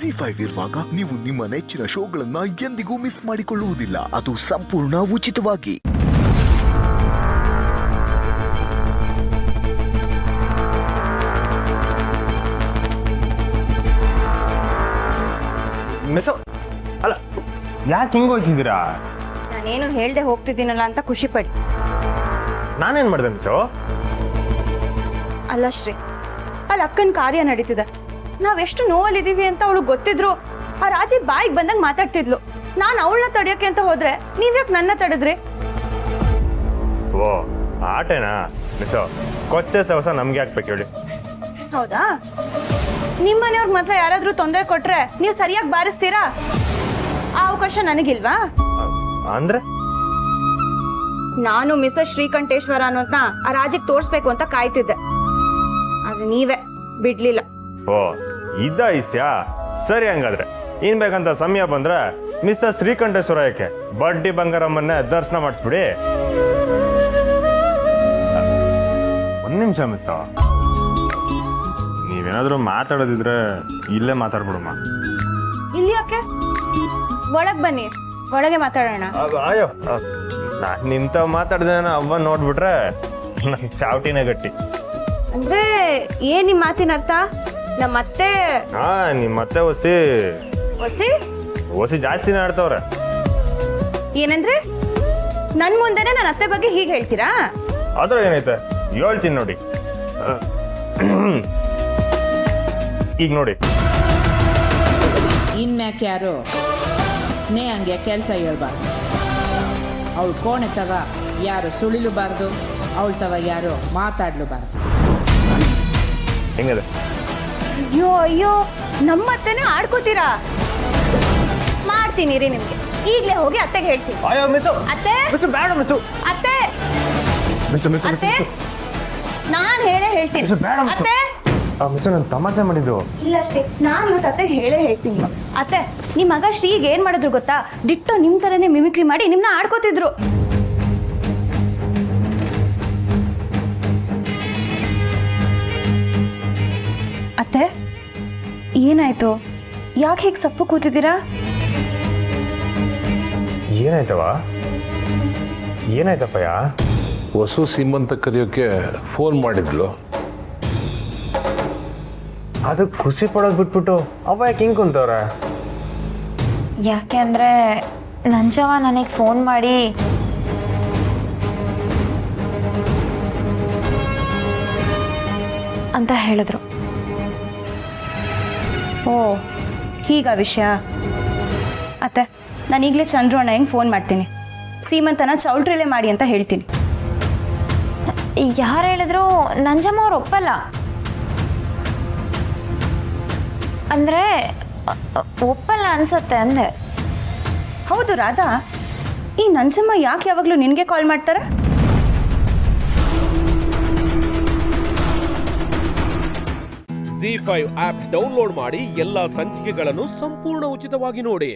ZEE5 ಇರುವಾಗ ನೀವು ನಿಮ್ಮ ನೆಚ್ಚಿನ ಶೋಗಳನ್ನ ಎಂದಿಗೂ ಮಿಸ್ ಮಾಡಿಕೊಳ್ಳುವುದಿಲ್ಲ. ಅದು ಸಂಪೂರ್ಣ ಉಚಿತವಾಗಿ. ಮಿಸೋ ಅಲ್ಲ, ಯಾಕೆ ಹಿಂಗೆ ಹೋಗ್ತಿದ್ದೀರಾ? ನಾನೇನು ಹೇಳ್ದೆ ಹೋಗ್ತಿದ್ದೀನಲ್ಲ ಅಂತ ಖುಷಿ ಪಡಿ. ನಾನೇನ್ ಮಾಡಿದೆ ಮಿಸೋ? ಅಲ್ಲ ಶ್ರೀ, ಅಲ್ಲಿ ಅಕ್ಕನ ಕಾರ್ಯ ನಡೀತಿದೆ. ನಾವೆಷ್ಟು ನೋವಲ್ಲಿದ್ದೀವಿ ಅಂತ ಅವಳು ಗೊತ್ತಿದ್ರು ಆ ರಾಜಿ ಬಾಯಿಗೆ ಬಂದಂಗೆ ಮಾತಾಡ್ತಿದ್ಲು. ನಾನು ಅವಳನ್ನ ತಡೆಯೋಕೆ ಅಂತ ಹೋದ್ರೆ ನೀವ್ಯಾಕೆ ನನ್ನ ತಡೆದ್ರಿ? ಓ ಆಟೇನಾ ಮಿಸೋ? ಕೊಚ್ಚೆ ಸವಸ ನಮ್ಗೆ ಹಾಕ್ಬೇಕು ಹೇಳಿ. ಹೌದಾ? ನಿಮ್ಮನೆಯವ್ರಿಗೆ ಮಾತ್ರ ಯಾರಾದ್ರೂ ತೊಂದರೆ ಕೊಟ್ರೆ ನೀವು ಸರಿಯಾಗಿ ಬಾರಿಸ್ತೀರಾ? ಆ ಅವಕಾಶ ನನಗಿಲ್ವಾ? ಅಂದ್ರೆ ನಾನು ಮಿಸಸ್ ಶ್ರೀಕಂಠೇಶ್ವರ ಅನ್ನೋದ್ನ ಆ ರಾಜಿಗೆ ತೋರಿಸ್ಬೇಕು ಅಂತ ಕಾಯ್ತಿದ್ದೆ. ಆದ್ರೆ ನೀವೇ ಬಿಡ್ಲಿಲ್ಲ. ಓ ಇದ್ದ ಇಸ್ಯಾ? ಸರಿ, ಹಂಗಾದ್ರೆ ಏನ್ ಬೇಕಂತ ಸಮಯ ಬಂದ್ರೆ ಮಿಸ್ಟರ್ ಶ್ರೀಕಂಠೇಶ್ವರ ಯಾಕೆ ಬಡ್ಡಿ ಬಂಗಾರಮ್ಮನ್ನೇ ದರ್ಶನ ಮಾಡಿಸ್ಬಿಡಿ. ಒಂದ್ ನಿಮಿಷ ಮಿಸ್, ನೀವೇನಾದ್ರೂ ಮಾತಾಡೋದಿದ್ರೆ ಇಲ್ಲೇ ಮಾತಾಡ್ಬಿಡಮ್ಮ. ಇಲ್ಲಿ ಯಾಕೆ? ಒಳಗ್ ಬನ್ನಿ, ಒಳಗೆ ಮಾತಾಡೋಣ. ಅಯ್ಯೋ, ನಿಮ್ತ ಮಾತಾಡ್ದೆ ಅವ್ವ ನೋಡ್ಬಿಟ್ರೆ ನನ್ ಚಾವಟಿನೇ ಗಟ್ಟಿ. ಅಂದ್ರೆ ಏನ್ ನಿಮ್ ಮಾತಿನ ಅರ್ಥ? ನಮ್ಮತ್ತೆ ನಿಮ್ಮತ್ತೆ ಹೊಸಿ ಓಸಿ ಜಾಸ್ತಿನೇ ಆಡ್ತವ್ರೆ. ಏನಂದ್ರೆ ನನ್ ಮುಂದೆನೆ ನನ್ನ ಅತ್ತೆ ಬಗ್ಗೆ ಹೀಗೆ ಹೇಳ್ತೀರಾ? ಅದ್ರ ಏನೈತೆ ಹೇಳ್ತೀನಿ ನೋಡಿ. ಈಗ ನೋಡಿ, ಇನ್ಮ್ಯಾಕೆ ಯಾರು ಸ್ನೇಹಂಗೆ ಕೆಲಸ ಹೇಳ್ಬಾರ್ದು. ಅವಳು ಕೋಣೆ ತವ ಯಾರು ಸುಳಿಲುಬಾರ್ದು, ಅವಳ ತವ ಯಾರು ಮಾತಾಡ್ಲೂಬಾರ್ದು. ಹೆಂಗದೆ? ಅಯ್ಯೋ ಅಯ್ಯೋ, ನಮ್ಮತ್ತೆನೆ ಆಡ್ಕೋತೀರಾ? ಮಾಡ್ತೀನಿ ರೀ ನಿಮ್ಗೆ. ಈಗ್ಲೇ ಹೋಗಿ ಅತ್ತೆಗೆ ಹೇಳ್ತೀನಿ. ಅಯ್ಯೋ ಮಿಸು, ಅತ್ತೆ ಮಿಸು ಬೇಡ ಮಿಸು, ಅತ್ತೆ ಮಿಸು ಮಿಸು ಅತ್ತೆ, ನಾನ್ ಹೇಳೇ ಹೇಳ್ತೀನಿ. ಮಿಸು ಬೇಡ ಮಿಸು. ಅತ್ತೆ ಮಿಸು ನಾನು ತಮಾಷೆ ಮಾಡಿದ್ದು. ಇಲ್ಲ ಶ್ರೀ, ನಾನು ಇವತ್ತು ಅತ್ತೆಗೆ ಹೇಳೇ ಹೇಳ್ತೀನಿ. ಅತ್ತೆ, ನಿಮ್ ಮಗ ಶ್ರೀಗೆ ಏನ್ ಮಾಡಿದ್ರು ಗೊತ್ತಾ? ಡಿಟ್ಟೋ ನಿಮ್ ತರನೇ ಮಿಮಿಕ್ರಿ ಮಾಡಿ ನಿಮ್ನ ಆಡ್ಕೋತಿದ್ರು. ಅತ್ತೆ ಏನಾಯ್ತು? ಯಾಕೆ ಹೀಗೆ ಸಪ್ಪು ಕೂತಿದ್ದೀರಾ? ಏನಾಯ್ತವ? ಏನಾಯ್ತಪ್ಪಯ್ಯ? ಹೊಸ ಸೀಮಂತ ಕರೆಯೋಕೆ ಫೋನ್ ಮಾಡಿದ್ಲು. ಅದು ಖುಷಿ ಪಡೋದು ಬಿಟ್ಬಿಟ್ಟು ಅವ ಯಾಕೆ ಹಿಂಗೆ ಕುಂತವ್ರ? ಯಾಕೆ ಅಂದರೆ ನಂಜವ ನನಗೆ ಫೋನ್ ಮಾಡಿ ಅಂತ ಹೇಳಿದ್ರು. ಓ ಹೀಗ ವಿಷಯ. ಅತ್ತೆ, ನಾನು ಈಗಲೇ ಚಂದ್ರು ಅಣ್ಣ ಹೆಂಗೆ ಫೋನ್ ಮಾಡ್ತೀನಿ. ಸೀಮಂತನ ಚೌಲ್ಟ್ರಿಲೇ ಮಾಡಿ ಅಂತ ಹೇಳ್ತೀನಿ. ಯಾರು ಹೇಳಿದ್ರು ನಂಜಮ್ಮ ಅವ್ರು ಒಪ್ಪಲ್ಲ. ಅಂದರೆ ಒಪ್ಪಲ್ಲ ಅನ್ಸತ್ತೆ ಅಂದೆ. ಹೌದು ರಾಧಾ, ಈ ನಂಜಮ್ಮ ಯಾಕೆ ಯಾವಾಗಲೂ ನಿನಗೆ ಕಾಲ್ ಮಾಡ್ತಾರೆ? ZEE5 ಆಪ್ ಡೌನ್ಲೋಡ್ ಮಾಡಿ ಎಲ್ಲಾ ಸಂಚಿಕೆಗಳನ್ನು ಸಂಪೂರ್ಣ ಉಚಿತವಾಗಿ ನೋಡಿ.